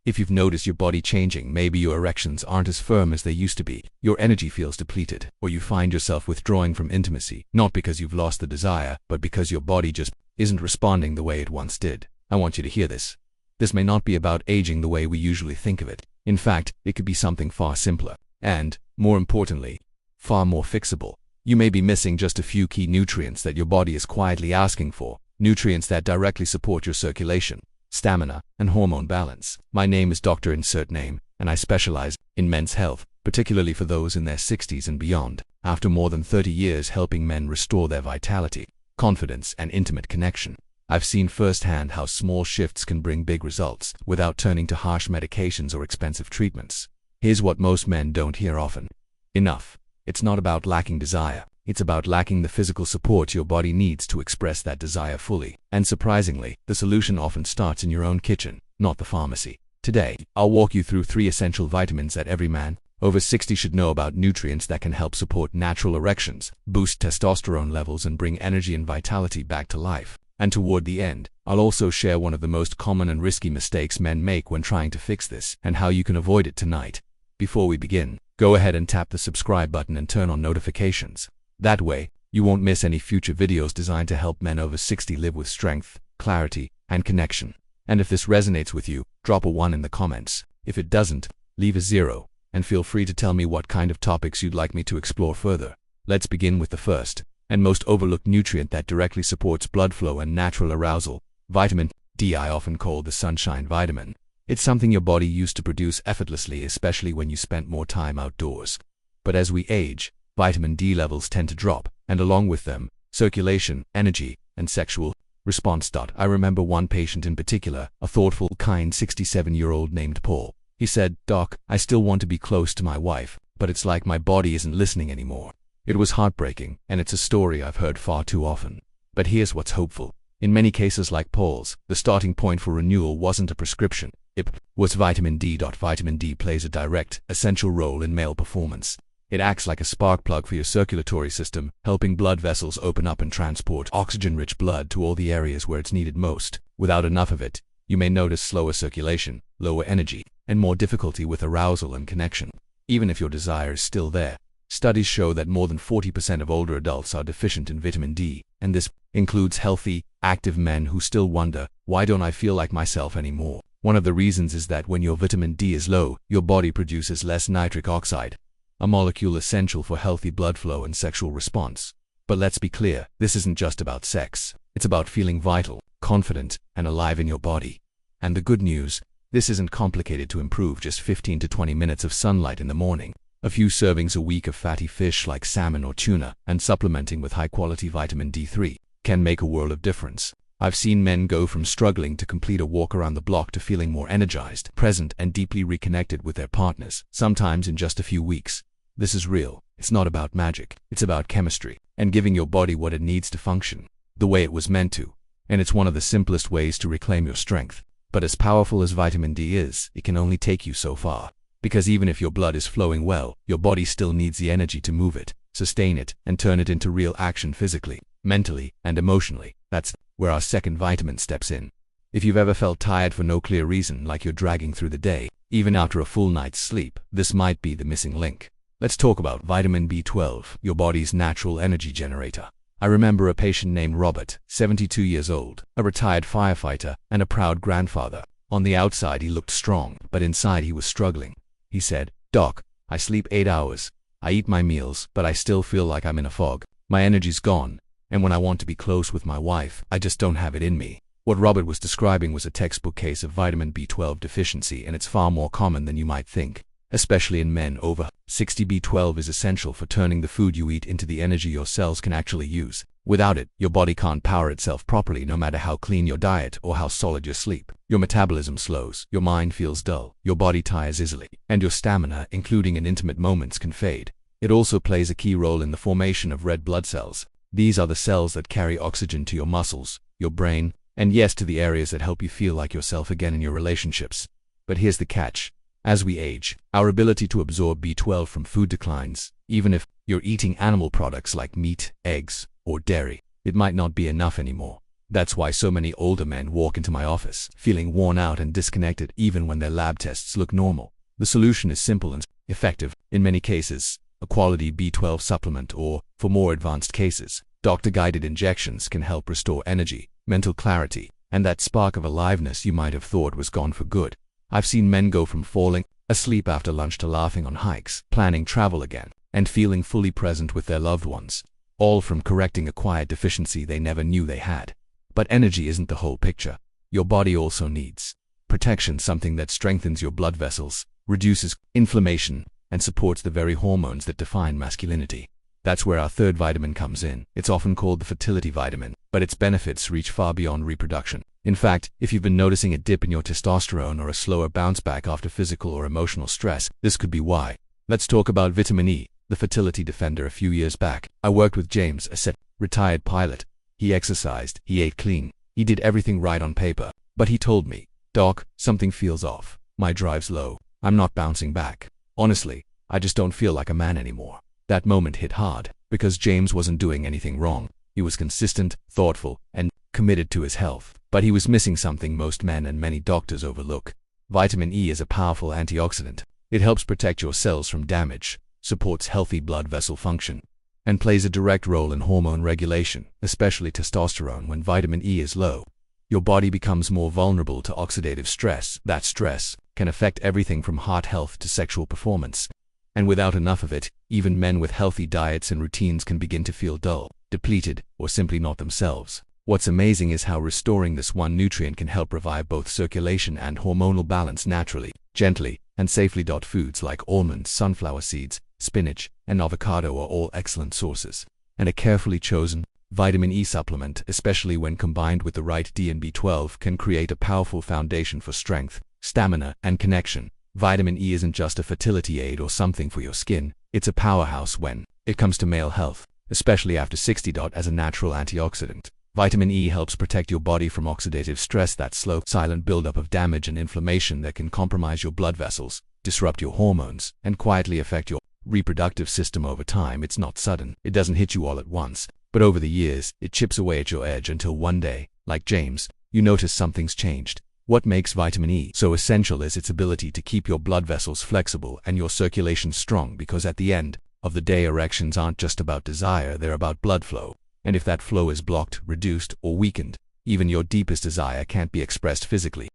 If you've noticed your body changing, maybe your erections aren't as firm as they used to be, your energy feels depleted, or you find yourself withdrawing from intimacy, not because you've lost the desire, but because your body just isn't responding the way it once did, I want you to hear this. This may not be about aging the way we usually think of it. In fact, it could be something far simpler, and, more importantly, far more fixable. You may be missing just a few key nutrients that your body is quietly asking for, nutrients that directly support your circulation, stamina, and hormone balance. My name is Dr. Insert Name, and I specialize in men's health, particularly for those in their 60s and beyond. After more than 30 years helping men restore their vitality, confidence, and intimate connection, I've seen firsthand how small shifts can bring big results without turning to harsh medications or expensive treatments. Here's what most men don't hear often enough. It's not about lacking desire. It's about lacking the physical support your body needs to express that desire fully. And surprisingly, the solution often starts in your own kitchen, not the pharmacy. Today, I'll walk you through 3 essential vitamins that every man over 60 should know about, nutrients that can help support natural erections, boost testosterone levels, and bring energy and vitality back to life. And toward the end, I'll also share one of the most common and risky mistakes men make when trying to fix this, and how you can avoid it tonight. Before we begin, go ahead and tap the subscribe button and turn on notifications. That way, you won't miss any future videos designed to help men over 60 live with strength, clarity, and connection. And if this resonates with you, drop a 1 in the comments. If it doesn't, leave a 0, and feel free to tell me what kind of topics you'd like me to explore further. Let's begin with the first and most overlooked nutrient that directly supports blood flow and natural arousal, vitamin D. I often call the sunshine vitamin. It's something your body used to produce effortlessly, especially when you spent more time outdoors. But as we age, vitamin D levels tend to drop, and along with them, circulation, energy, and sexual response. I remember one patient in particular, a thoughtful, kind 67-year-old named Paul. He said, "Doc, I still want to be close to my wife, but it's like my body isn't listening anymore." It was heartbreaking, and it's a story I've heard far too often. But here's what's hopeful. In many cases like Paul's, the starting point for renewal wasn't a prescription. It was vitamin D. Vitamin D plays a direct, essential role in male performance. It acts like a spark plug for your circulatory system, helping blood vessels open up and transport oxygen-rich blood to all the areas where it's needed most. Without enough of it, you may notice slower circulation, lower energy, and more difficulty with arousal and connection, even if your desire is still there. Studies show that more than 40% of older adults are deficient in vitamin D, and this includes healthy, active men who still wonder, "Why don't I feel like myself anymore?" One of the reasons is that when your vitamin D is low, your body produces less nitric oxide, a molecule essential for healthy blood flow and sexual response. But let's be clear, this isn't just about sex. It's about feeling vital, confident, and alive in your body. And the good news, this isn't complicated to improve. Just 15 to 20 minutes of sunlight in the morning, a few servings a week of fatty fish like salmon or tuna, and supplementing with high-quality vitamin D3 can make a world of difference. I've seen men go from struggling to complete a walk around the block to feeling more energized, present, and deeply reconnected with their partners, sometimes in just a few weeks. This is real. It's not about magic. It's about chemistry and giving your body what it needs to function the way it was meant to. And it's one of the simplest ways to reclaim your strength. But as powerful as vitamin D is, it can only take you so far. Because even if your blood is flowing well, your body still needs the energy to move it, sustain it, and turn it into real action physically, mentally, and emotionally. That's where our second vitamin steps in. If you've ever felt tired for no clear reason, like you're dragging through the day, even after a full night's sleep, this might be the missing link. Let's talk about vitamin B12, your body's natural energy generator. I remember a patient named Robert, 72 years old, a retired firefighter, and a proud grandfather. On the outside he looked strong, but inside he was struggling. He said, "Doc, I sleep 8 hours. I eat my meals, but I still feel like I'm in a fog. My energy's gone, and when I want to be close with my wife, I just don't have it in me." What Robert was describing was a textbook case of vitamin B12 deficiency, and it's far more common than you might think, especially in men over 60. B12 is essential for turning the food you eat into the energy your cells can actually use. Without it, your body can't power itself properly, no matter how clean your diet or how solid your sleep. Your metabolism slows, your mind feels dull, your body tires easily, and your stamina, including in intimate moments, can fade. It also plays a key role in the formation of red blood cells. These are the cells that carry oxygen to your muscles, your brain, and yes, to the areas that help you feel like yourself again in your relationships. But here's the catch. As we age, our ability to absorb B12 from food declines. Even if you're eating animal products like meat, eggs, or dairy, it might not be enough anymore. That's why so many older men walk into my office, feeling worn out and disconnected even when their lab tests look normal. The solution is simple and effective. In many cases, a quality B12 supplement or, for more advanced cases, doctor-guided injections can help restore energy, mental clarity, and that spark of aliveness you might have thought was gone for good. I've seen men go from falling asleep after lunch to laughing on hikes, planning travel again, and feeling fully present with their loved ones, all from correcting a quiet deficiency they never knew they had. But energy isn't the whole picture. Your body also needs protection, something that strengthens your blood vessels, reduces inflammation, and supports the very hormones that define masculinity. That's where our third vitamin comes in. It's often called the fertility vitamin, but its benefits reach far beyond reproduction. In fact, if you've been noticing a dip in your testosterone or a slower bounce back after physical or emotional stress, this could be why. Let's talk about vitamin E, the fertility defender. A few years back, I worked with James, a retired pilot. He exercised, he ate clean, he did everything right on paper. But he told me, "Doc, something feels off. My drive's low. I'm not bouncing back. Honestly, I just don't feel like a man anymore." That moment hit hard, because James wasn't doing anything wrong. He was consistent, thoughtful, and committed to his health. But he was missing something most men and many doctors overlook. Vitamin E is a powerful antioxidant. It helps protect your cells from damage, supports healthy blood vessel function, and plays a direct role in hormone regulation, especially testosterone. When vitamin E is low, your body becomes more vulnerable to oxidative stress. That stress can affect everything from heart health to sexual performance. And without enough of it, even men with healthy diets and routines can begin to feel dull, depleted, or simply not themselves. What's amazing is how restoring this one nutrient can help revive both circulation and hormonal balance naturally, gently, and safely. Foods like almonds, sunflower seeds, spinach, and avocado are all excellent sources. And a carefully chosen vitamin E supplement, especially when combined with the right D and B12, can create a powerful foundation for strength, stamina, and connection. Vitamin E isn't just a fertility aid or something for your skin. It's a powerhouse when it comes to male health, especially after 60. As a natural antioxidant, vitamin E helps protect your body from oxidative stress, that slow, silent buildup of damage and inflammation that can compromise your blood vessels, disrupt your hormones, and quietly affect your reproductive system over time. It's not sudden. It doesn't hit you all at once, but over the years, it chips away at your edge until one day, like James, you notice something's changed. What makes vitamin E so essential is its ability to keep your blood vessels flexible and your circulation strong, because at the end of the day, erections aren't just about desire, they're about blood flow. And if that flow is blocked, reduced, or weakened, even your deepest desire can't be expressed physically.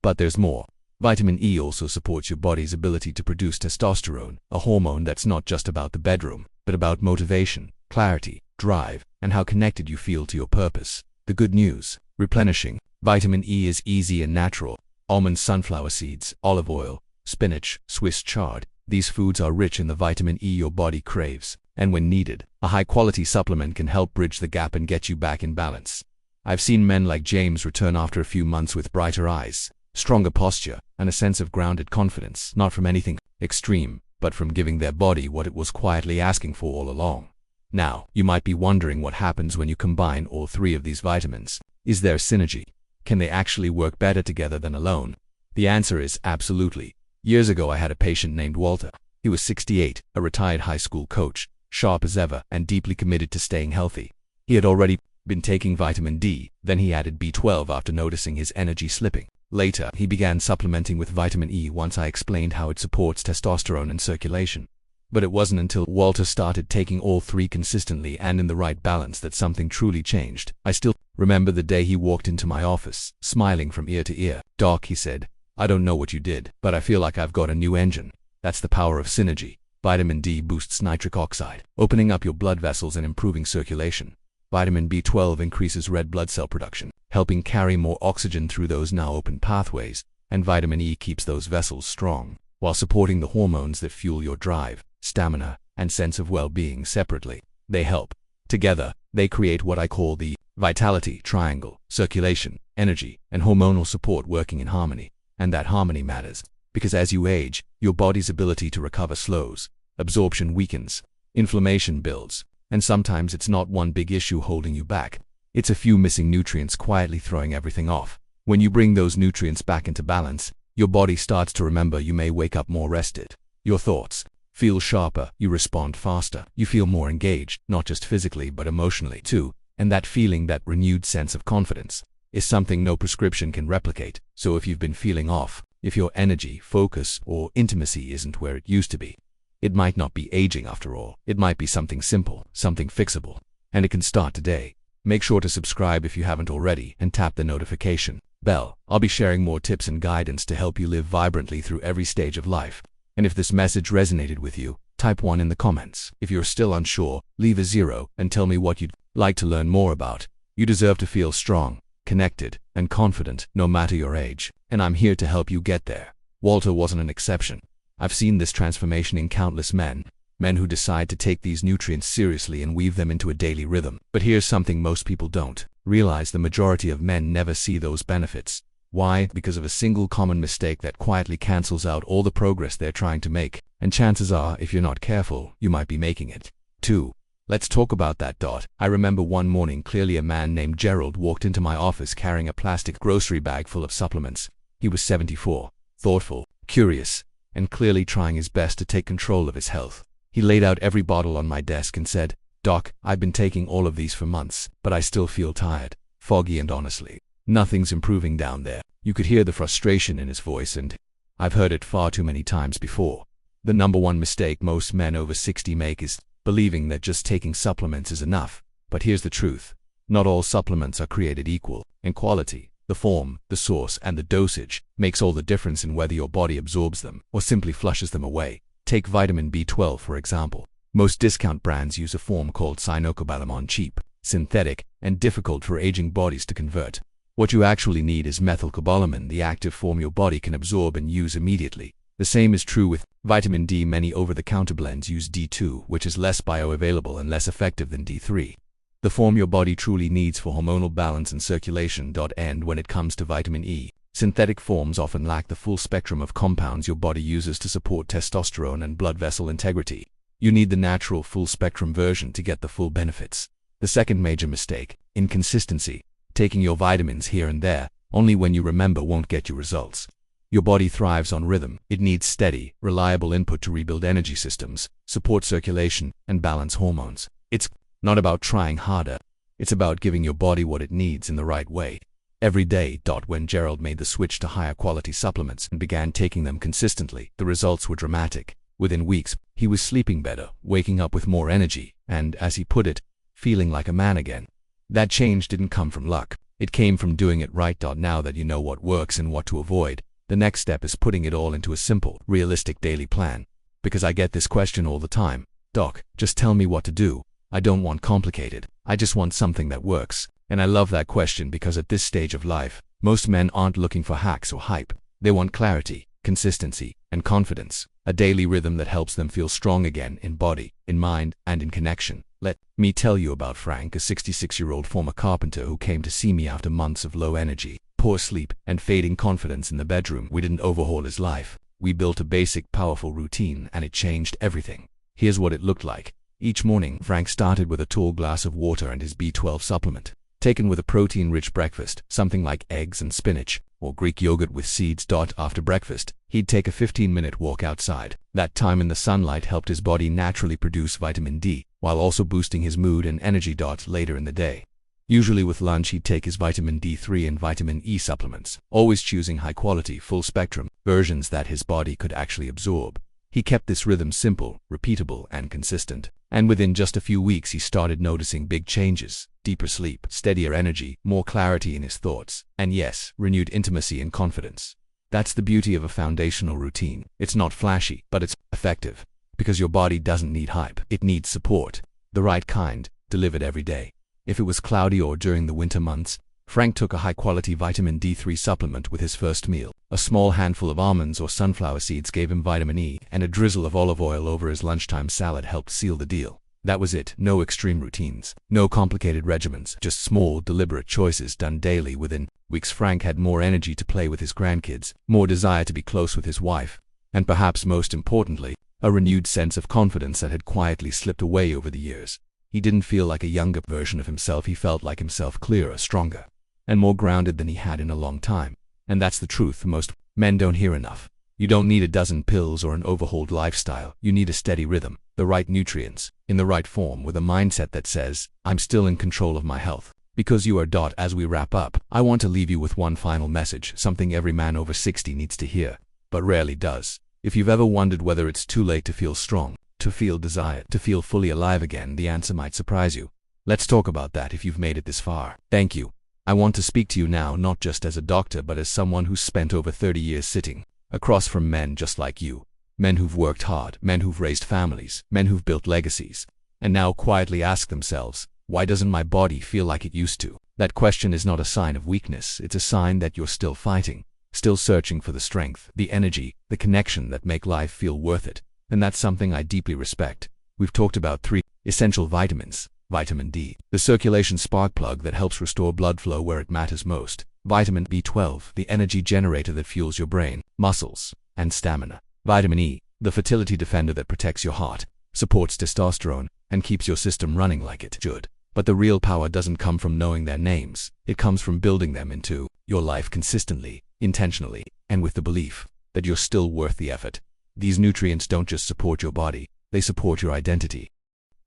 But there's more. Vitamin E also supports your body's ability to produce testosterone, a hormone that's not just about the bedroom, but about motivation, clarity, drive, and how connected you feel to your purpose. The good news: replenishing vitamin E is easy and natural. Almonds, sunflower seeds, olive oil, spinach, Swiss chard. These foods are rich in the vitamin E your body craves, and when needed, a high-quality supplement can help bridge the gap and get you back in balance. I've seen men like James return after a few months with brighter eyes, stronger posture, and a sense of grounded confidence, not from anything extreme, but from giving their body what it was quietly asking for all along. Now, you might be wondering what happens when you combine all three of these vitamins. Is there synergy? Can they actually work better together than alone? The answer is absolutely. Years ago, I had a patient named Walter. He was 68, a retired high school coach, sharp as ever, and deeply committed to staying healthy. He had already been taking vitamin D, then he added B12 after noticing his energy slipping. Later, he began supplementing with vitamin E once I explained how it supports testosterone and circulation. But it wasn't until Walter started taking all three consistently and in the right balance that something truly changed. I still remember the day he walked into my office, smiling from ear to ear. "Doc," he said, "I don't know what you did, but I feel like I've got a new engine." That's the power of synergy. Vitamin D boosts nitric oxide, opening up your blood vessels and improving circulation. Vitamin B12 increases red blood cell production, helping carry more oxygen through those now open pathways. And vitamin E keeps those vessels strong, while supporting the hormones that fuel your drive, stamina, and sense of well-being. Separately, they help. Together, they create what I call the vitality triangle: circulation, energy, and hormonal support working in harmony. And that harmony matters, because as you age, your body's ability to recover slows, absorption weakens, inflammation builds, and sometimes it's not one big issue holding you back. It's a few missing nutrients quietly throwing everything off. When you bring those nutrients back into balance, your body starts to remember. You may wake up more rested. Your thoughts feel sharper, you respond faster, you feel more engaged, not just physically but emotionally too. And that feeling, that renewed sense of confidence, is something no prescription can replicate. So if you've been feeling off, if your energy, focus, or intimacy isn't where it used to be, it might not be aging after all. It might be something simple, something fixable. And it can start today. Make sure to subscribe if you haven't already and tap the notification bell. I'll be sharing more tips and guidance to help you live vibrantly through every stage of life. And if this message resonated with you, type 1 in the comments. If you're still unsure, leave a 0 and tell me what you'd like to learn more about. You deserve to feel strong, connected, and confident, no matter your age. And I'm here to help you get there. Walter wasn't an exception. I've seen this transformation in countless men who decide to take these nutrients seriously and weave them into a daily rhythm. But here's something most people don't realize: the majority of men never see those benefits. Why? Because of a single common mistake that quietly cancels out all the progress they're trying to make. And chances are, if you're not careful, you might be making it too. Let's talk about that. I remember one morning clearly. A man named Gerald walked into my office carrying a plastic grocery bag full of supplements. He was 74, thoughtful, curious, and clearly trying his best to take control of his health. He laid out every bottle on my desk and said, "Doc, I've been taking all of these for months, but I still feel tired, foggy, and honestly, nothing's improving down there." You could hear the frustration in his voice, and I've heard it far too many times before. The number one mistake most men over 60 make is believing that just taking supplements is enough. But here's the truth: not all supplements are created equal, and quality, the form, the source, and the dosage makes all the difference in whether your body absorbs them or simply flushes them away. Take vitamin B12, for example. Most discount brands use a form called cyanocobalamin, cheap, synthetic, and difficult for aging bodies to convert. What you actually need is methylcobalamin, the active form your body can absorb and use immediately. The same is true with vitamin D. Many over-the-counter blends use D2, which is less bioavailable and less effective than D3. The form your body truly needs for hormonal balance and circulation. And when it comes to vitamin E, synthetic forms often lack the full spectrum of compounds your body uses to support testosterone and blood vessel integrity. You need the natural full-spectrum version to get the full benefits. The second major mistake: inconsistency. Taking your vitamins here and there, only when you remember, won't get you results. Your body thrives on rhythm. It needs steady, reliable input to rebuild energy systems, support circulation, and balance hormones. It's not about trying harder. It's about giving your body what it needs in the right way, every day. When Gerald made the switch to higher quality supplements and began taking them consistently, the results were dramatic. Within weeks, he was sleeping better, waking up with more energy, and, as he put it, feeling like a man again. That change didn't come from luck. It came from doing it right. Now that you know what works and what to avoid, the next step is putting it all into a simple, realistic daily plan. Because I get this question all the time: "Doc, just tell me what to do. I don't want complicated. I just want something that works." And I love that question, because at this stage of life, most men aren't looking for hacks or hype. They want clarity, consistency, and confidence. A daily rhythm that helps them feel strong again, in body, in mind, and in connection. Let me tell you about Frank, a 66-year-old former carpenter who came to see me after months of low energy, poor sleep, and fading confidence in the bedroom. We didn't overhaul his life. We built a basic, powerful routine, and it changed everything. Here's what it looked like. Each morning, Frank started with a tall glass of water and his B12 supplement, taken with a protein-rich breakfast, something like eggs and spinach, or Greek yogurt with seeds. After breakfast, he'd take a 15-minute walk outside. That time in the sunlight helped his body naturally produce vitamin D, while also boosting his mood and energy. Later in the day, usually with lunch, he'd take his vitamin D3 and vitamin E supplements, always choosing high-quality, full-spectrum versions that his body could actually absorb. He kept this rhythm simple, repeatable, and consistent. And within just a few weeks, he started noticing big changes: deeper sleep, steadier energy, more clarity in his thoughts, and yes, renewed intimacy and confidence. That's the beauty of a foundational routine. It's not flashy, but it's effective. Because your body doesn't need hype. It needs support. The right kind, delivered every day. If it was cloudy or during the winter months, Frank took a high-quality vitamin D3 supplement with his first meal. A small handful of almonds or sunflower seeds gave him vitamin E, and a drizzle of olive oil over his lunchtime salad helped seal the deal. That was it. No extreme routines, no complicated regimens, just small, deliberate choices done daily. Within weeks, Frank had more energy to play with his grandkids, more desire to be close with his wife, and perhaps most importantly, a renewed sense of confidence that had quietly slipped away over the years. He didn't feel like a younger version of himself. He felt like himself, clearer, stronger, and more grounded than he had in a long time. And that's the truth most men don't hear enough. You don't need a dozen pills or an overhauled lifestyle. You need a steady rhythm, the right nutrients, in the right form, with a mindset that says, I'm still in control of my health. Because you are. As we wrap up, I want to leave you with one final message, something every man over 60 needs to hear, but rarely does. If you've ever wondered whether it's too late to feel strong, to feel desired, to feel fully alive again, the answer might surprise you. Let's talk about that if you've made it this far. Thank you. I want to speak to you now not just as a doctor but as someone who's spent over 30 years sitting across from men just like you. Men who've worked hard, men who've raised families, men who've built legacies, and now quietly ask themselves, why doesn't my body feel like it used to? That question is not a sign of weakness, it's a sign that you're still fighting, still searching for the strength, the energy, the connection that make life feel worth it. And that's something I deeply respect. We've talked about 3 essential vitamins. Vitamin D, the circulation spark plug that helps restore blood flow where it matters most. Vitamin B12, the energy generator that fuels your brain, muscles, and stamina. Vitamin E, the fertility defender that protects your heart, supports testosterone, and keeps your system running like it should. But the real power doesn't come from knowing their names. It comes from building them into your life consistently, intentionally, and with the belief that you're still worth the effort. These nutrients don't just support your body, they support your identity,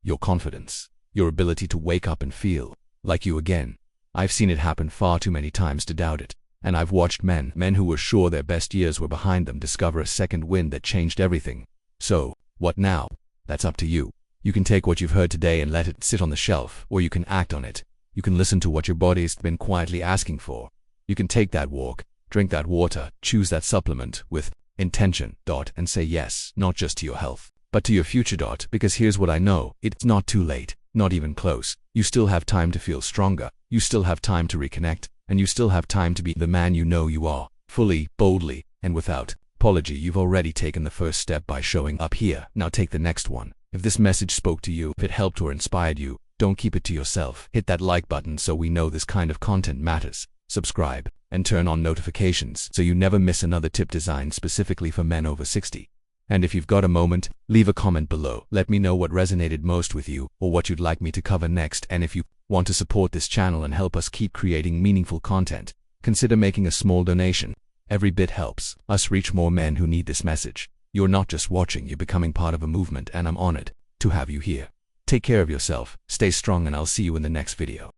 your confidence, your ability to wake up and feel like you again. I've seen it happen far too many times to doubt it. And I've watched men who were sure their best years were behind them discover a second wind that changed everything. So, what now? That's up to you. You can take what you've heard today and let it sit on the shelf, or you can act on it. You can listen to what your body's been quietly asking for. You can take that walk, drink that water, choose that supplement with intention, and say yes, not just to your health, but to your future. Because here's what I know, it's not too late, not even close. You still have time to feel stronger, you still have time to reconnect, and you still have time to be the man you know you are, fully, boldly, and without apology. You've already taken the first step by showing up here. Now take the next one. If this message spoke to you, if it helped or inspired you, don't keep it to yourself. Hit that like button so we know this kind of content matters. Subscribe, and turn on notifications so you never miss another tip designed specifically for men over 60. And if you've got a moment, leave a comment below. Let me know what resonated most with you, or what you'd like me to cover next. And if you want to support this channel and help us keep creating meaningful content, consider making a small donation. Every bit helps us reach more men who need this message. You're not just watching, you're becoming part of a movement, and I'm honored to have you here. Take care of yourself, stay strong, and I'll see you in the next video.